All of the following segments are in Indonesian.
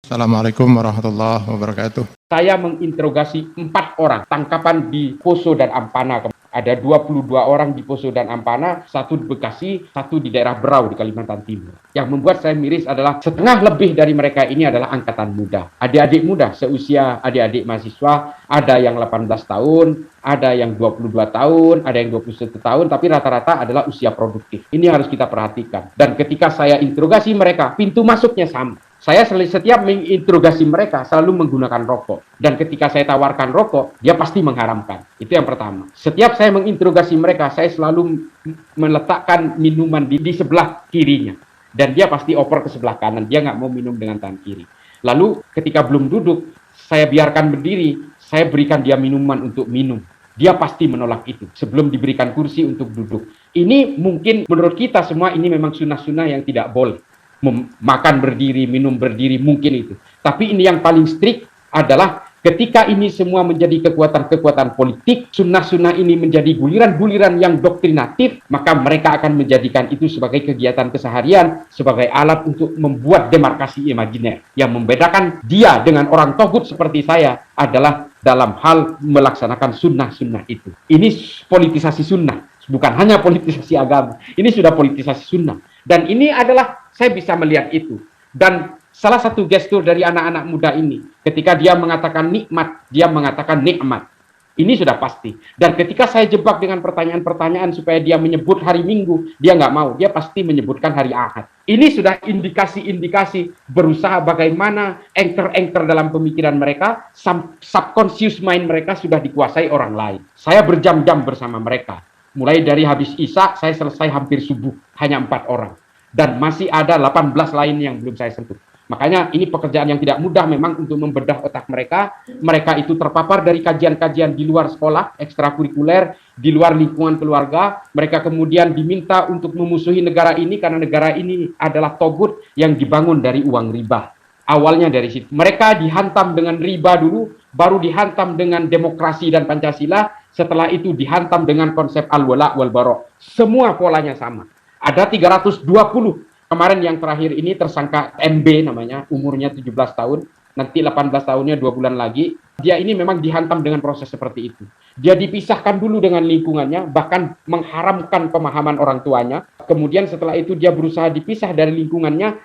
Assalamualaikum warahmatullahi wabarakatuh. Saya menginterogasi 4 orang tangkapan di Poso dan Ampana. Ada 22 orang di Poso dan Ampana, 1 di Bekasi, 1 di daerah Berau di Kalimantan Timur. Yang membuat saya miris adalah setengah lebih dari mereka ini adalah angkatan muda. Adik-adik muda seusia adik-adik mahasiswa, ada yang 18 tahun, ada yang 22 tahun, ada yang 21 tahun, tapi rata-rata adalah usia produktif. Ini harus kita perhatikan. Dan ketika saya interogasi mereka, pintu masuknya sama. Saya setiap menginterogasi mereka selalu menggunakan rokok. Dan ketika saya tawarkan rokok, dia pasti mengharamkan. Itu yang pertama. Setiap saya menginterogasi mereka, saya selalu meletakkan minuman di sebelah kirinya. Dan dia pasti oper ke sebelah kanan. Dia nggak mau minum dengan tangan kiri. Lalu ketika belum duduk, saya biarkan berdiri, saya berikan dia minuman untuk minum. Dia pasti menolak itu sebelum diberikan kursi untuk duduk. Ini mungkin menurut kita semua ini memang sunnah-sunnah yang tidak boleh. Makan berdiri, minum berdiri, mungkin itu. Tapi ini yang paling strict adalah ketika ini semua menjadi kekuatan-kekuatan politik, sunnah-sunnah ini menjadi guliran-guliran yang doktrinatif, maka mereka akan menjadikan itu sebagai kegiatan keseharian, sebagai alat untuk membuat demarkasi imajiner. Yang membedakan dia dengan orang togut seperti saya adalah dalam hal melaksanakan sunnah-sunnah itu. Ini politisasi sunnah, bukan hanya politisasi agama. Ini sudah politisasi sunnah. Dan ini adalah, saya bisa melihat itu. Dan salah satu gestur dari anak-anak muda ini, ketika dia mengatakan nikmat, dia mengatakan nikmat. Ini sudah pasti. Dan ketika saya jebak dengan pertanyaan-pertanyaan supaya dia menyebut hari Minggu, dia nggak mau. Dia pasti menyebutkan hari Ahad. Ini sudah indikasi-indikasi berusaha bagaimana anchor-anchor dalam pemikiran mereka, subconscious mind mereka sudah dikuasai orang lain. Saya berjam-jam bersama mereka. Mulai dari habis Isya, saya selesai hampir subuh. Hanya 4 orang. Dan masih ada 18 lain yang belum saya sentuh. Makanya ini pekerjaan yang tidak mudah memang untuk membedah otak mereka. Mereka itu terpapar dari kajian-kajian di luar sekolah, ekstrakurikuler, di luar lingkungan keluarga. Mereka kemudian diminta untuk memusuhi negara ini karena negara ini adalah togut yang dibangun dari uang riba. Awalnya dari situ. Mereka dihantam dengan riba dulu, baru dihantam dengan demokrasi dan Pancasila, setelah itu dihantam dengan konsep al-wala wal bara. Semua polanya sama. Ada 320. Kemarin yang terakhir ini tersangka MB namanya, umurnya 17 tahun, nanti 18 tahunnya 2 bulan lagi. Dia ini memang dihantam dengan proses seperti itu. Dia dipisahkan dulu dengan lingkungannya, bahkan mengharamkan pemahaman orang tuanya. Kemudian setelah itu dia berusaha dipisah dari lingkungannya.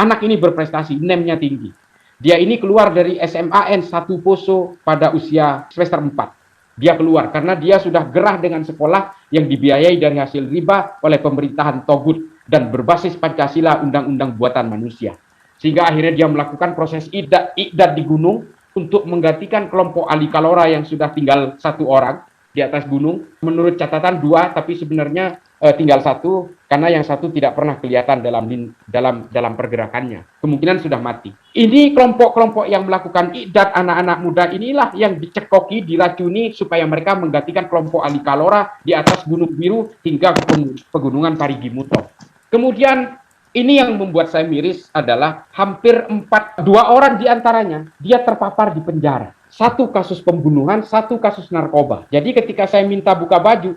Anak ini berprestasi, NEM-nya tinggi. Dia ini keluar dari SMAN 1 Poso pada usia semester 4. Dia keluar karena dia sudah gerah dengan sekolah yang dibiayai dari hasil riba oleh pemerintahan togut dan berbasis Pancasila, undang-undang buatan manusia. Sehingga akhirnya dia melakukan proses iqdad di gunung untuk menggantikan kelompok Ali Kalora yang sudah tinggal 1 orang di atas gunung. Menurut catatan 2, tapi sebenarnya tinggal 1 karena yang 1 tidak pernah kelihatan dalam pergerakannya. Kemungkinan sudah mati. Ini kelompok-kelompok yang melakukan iqdad anak-anak muda inilah yang dicekoki, diracuni supaya mereka menggantikan kelompok Ali Kalora di atas Gunung Biru hingga pegunungan Parigi Mutong. Kemudian ini yang membuat saya miris adalah hampir 2 orang diantaranya dia terpapar di penjara. 1 kasus pembunuhan, 1 kasus narkoba. Jadi ketika saya minta buka baju,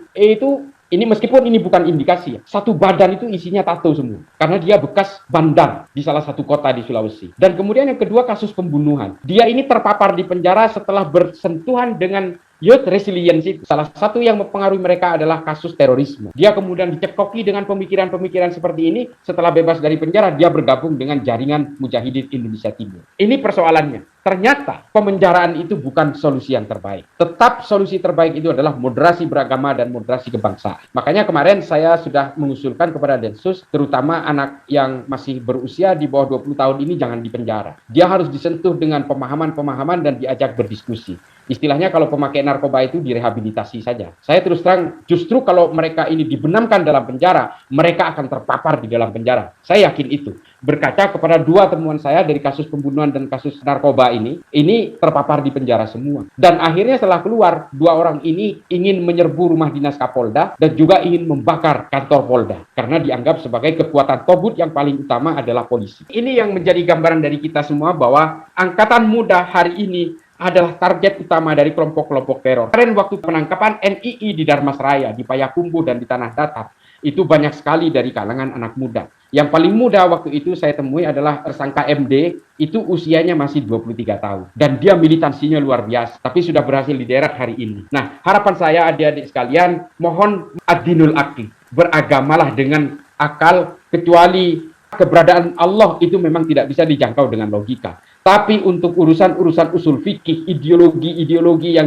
ini meskipun ini bukan indikasi, 1 badan itu isinya tato semua. Karena dia bekas bandar di salah satu kota di Sulawesi. Dan kemudian yang kedua kasus pembunuhan. Dia ini terpapar di penjara setelah bersentuhan dengan youth resilience itu. Salah satu yang mempengaruhi mereka adalah kasus terorisme. Dia kemudian dicekoki dengan pemikiran-pemikiran seperti ini. Setelah bebas dari penjara, dia bergabung dengan jaringan Mujahidin Indonesia Timur. Ini persoalannya. Ternyata pemenjaraan itu bukan solusi yang terbaik. Tetap solusi terbaik itu adalah moderasi beragama dan moderasi kebangsaan. Makanya kemarin saya sudah mengusulkan kepada Densus, terutama anak yang masih berusia di bawah 20 tahun ini jangan dipenjara. Dia harus disentuh dengan pemahaman-pemahaman dan diajak berdiskusi. Istilahnya kalau pemakai narkoba itu direhabilitasi saja. Saya terus terang, justru kalau mereka ini dibenamkan dalam penjara, mereka akan terpapar di dalam penjara. Saya yakin itu. Berkaca kepada 2 temuan saya dari kasus pembunuhan dan kasus narkoba ini terpapar di penjara semua. Dan akhirnya setelah keluar, 2 orang ini ingin menyerbu rumah dinas Kapolda dan juga ingin membakar kantor Polda. Karena dianggap sebagai kekuatan togut yang paling utama adalah polisi. Ini yang menjadi gambaran dari kita semua bahwa angkatan muda hari ini adalah target utama dari kelompok-kelompok teror. Kemarin waktu penangkapan NII di Darmasraya, di Payakumbuh dan di Tanah Datar, itu banyak sekali dari kalangan anak muda. Yang paling muda waktu itu saya temui adalah tersangka MD, itu usianya masih 23 tahun. Dan dia militansinya luar biasa, tapi sudah berhasil dideret hari ini. Nah, harapan saya adik-adik sekalian, mohon ad-dinul aqli, beragamalah dengan akal, kecuali keberadaan Allah itu memang tidak bisa dijangkau dengan logika. Tapi untuk urusan-urusan usul fikih, ideologi-ideologi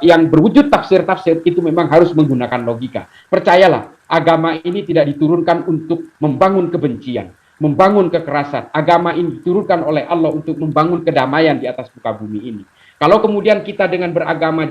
yang berwujud tafsir-tafsir itu memang harus menggunakan logika. Percayalah, agama ini tidak diturunkan untuk membangun kebencian, membangun kekerasan. Agama ini diturunkan oleh Allah untuk membangun kedamaian di atas muka bumi ini. Kalau kemudian kita dengan beragama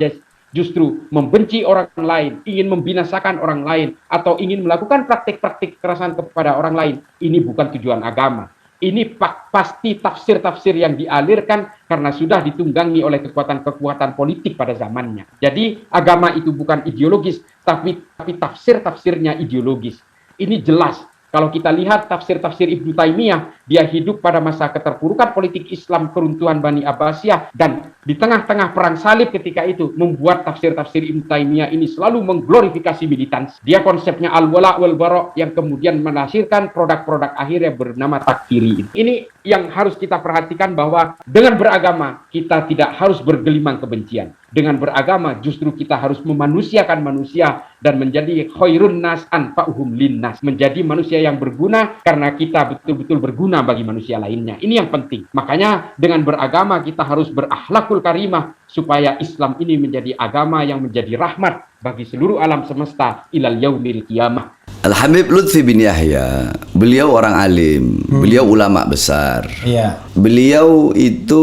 justru membenci orang lain, ingin membinasakan orang lain, atau ingin melakukan praktik-praktik kekerasan kepada orang lain, ini bukan tujuan agama. Ini pasti tafsir-tafsir yang dialirkan karena sudah ditunggangi oleh kekuatan-kekuatan politik pada zamannya. Jadi agama itu bukan ideologis, tapi tafsir-tafsirnya ideologis. Ini jelas. Kalau kita lihat tafsir-tafsir Ibnu Taimiyah, dia hidup pada masa keterpurukan politik Islam, keruntuhan Bani Abbasiyah, dan di tengah-tengah perang salib ketika itu membuat tafsir-tafsir Ibnu Taimiyah ini selalu mengglorifikasi militansi. Dia konsepnya al-wala wal bara yang kemudian menghasilkan produk-produk akhir yang bernama takfiri. Ini yang harus kita perhatikan, bahwa dengan beragama kita tidak harus bergelimang kebencian. Dengan beragama justru kita harus memanusiakan manusia dan menjadi khairun nas anfa'uhum linnas, menjadi manusia yang berguna karena kita betul-betul berguna bagi manusia lainnya. Ini yang penting. Makanya dengan beragama kita harus berakhlakul karimah supaya Islam ini menjadi agama yang menjadi rahmat bagi seluruh alam semesta ilal yaumil qiyamah. Al-Habib Lutfi bin Yahya, beliau orang alim, beliau ulama besar. Iya. Beliau itu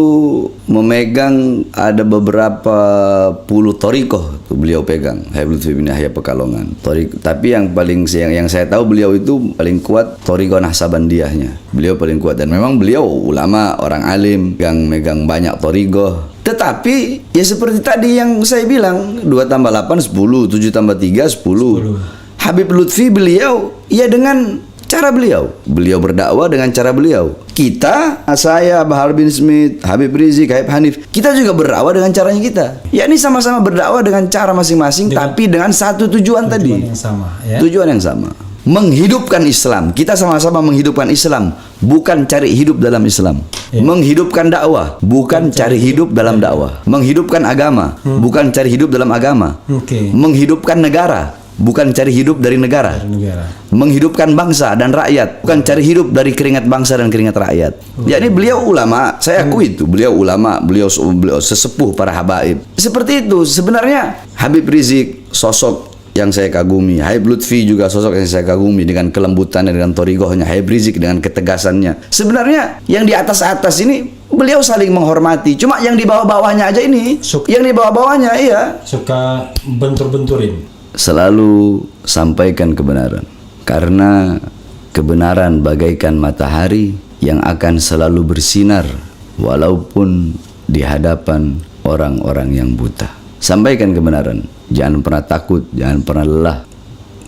memegang ada beberapa puluh thariqah beliau pegang. Habib Lutfi bin Yahya Pekalongan. Tapi yang saya tahu beliau itu paling kuat thariqah Nahsabandiyahnya. Beliau paling kuat, dan memang beliau ulama, orang alim yang megang banyak thariqah. Tetapi ya seperti tadi yang saya bilang, 2 tambah 8 10, 7 tambah 3 10. Habib Lutfi beliau ya dengan cara beliau berdakwah dengan cara beliau. Kita, saya, Bahar bin Smith, Habib Rizik, Habib Hanif, kita juga berdakwah dengan caranya kita. Ya ini sama-sama berdakwah dengan cara masing-masing, tapi dengan satu tujuan tadi. Yang sama, ya? Tujuan yang sama. Menghidupkan Islam. Kita sama-sama menghidupkan Islam, bukan cari hidup dalam Islam. Ya. Menghidupkan dakwah, bukan cari hidup dalam dakwah. Menghidupkan agama, bukan cari hidup dalam agama. Menghidupkan negara, bukan cari hidup dari negara. Menghidupkan bangsa dan rakyat, bukan cari hidup dari keringat bangsa dan keringat rakyat. Jadi beliau ulama, saya akui itu. Beliau ulama, beliau sesepuh para habaib. Seperti itu sebenarnya. Habib Rizik sosok yang saya kagumi. Habib Lutfi juga sosok yang saya kagumi dengan kelembutannya, dengan thariqahnya. Habib Rizik dengan ketegasannya. Sebenarnya yang di atas-atas ini beliau saling menghormati. Cuma yang di bawah-bawahnya aja ini, yang di bawah-bawahnya iya suka bentur-benturin. Selalu sampaikan kebenaran, karena kebenaran bagaikan matahari yang akan selalu bersinar walaupun di hadapan orang-orang yang buta. Sampaikan kebenaran, jangan pernah takut, jangan pernah lelah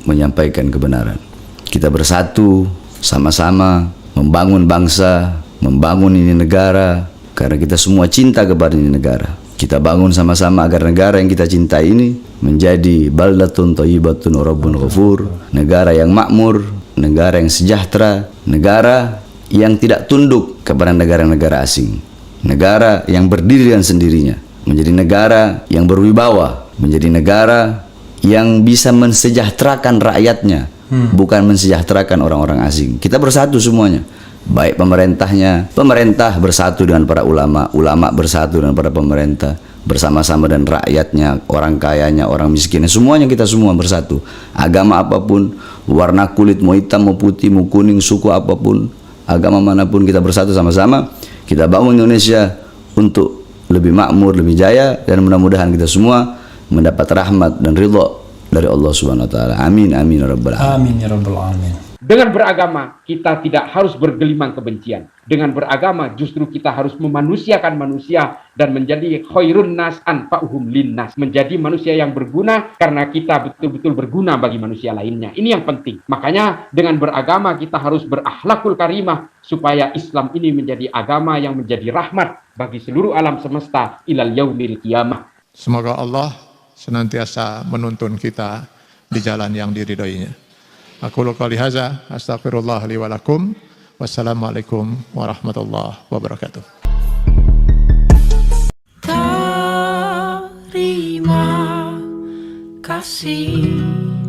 menyampaikan kebenaran. Kita bersatu sama-sama membangun bangsa, membangun ini negara, karena kita semua cinta kepada ini negara. Kita bangun sama-sama agar negara yang kita cintai ini menjadi baldatun thayyibatun wa rabbun ghafur, negara yang makmur, negara yang sejahtera, negara yang tidak tunduk kepada negara-negara asing, negara yang berdiri dengan sendirinya, menjadi negara yang berwibawa, menjadi negara yang bisa mensejahterakan rakyatnya, bukan mensejahterakan orang-orang asing. Kita bersatu semuanya. Baik pemerintahnya, pemerintah bersatu dengan para ulama, ulama bersatu dengan para pemerintah, bersama-sama dan rakyatnya, orang kayanya, orang miskinnya, semuanya kita semua bersatu. Agama apapun, warna kulit mau hitam, mau putih, mau kuning, suku apapun, agama manapun, kita bersatu sama-sama. Kita bangun Indonesia untuk lebih makmur, lebih jaya, dan mudah-mudahan kita semua mendapat rahmat dan ridha dari Allah Subhanahu wa taala. Amin amin ya rabbal alamin. Amin ya rabbal alamin. Dengan beragama, kita tidak harus bergelimang kebencian. Dengan beragama, justru kita harus memanusiakan manusia dan menjadi khairun nas anfa'uhum linnas, menjadi manusia yang berguna karena kita betul-betul berguna bagi manusia lainnya. Ini yang penting. Makanya dengan beragama kita harus berakhlakul karimah supaya Islam ini menjadi agama yang menjadi rahmat bagi seluruh alam semesta ilal yaumil qiyamah. Semoga Allah senantiasa menuntun kita di jalan yang diridhoinya. Aku qouli hadza astaghfirullah li wa lakum. Wassalamualaikum warahmatullahi wabarakatuh. Terima kasih.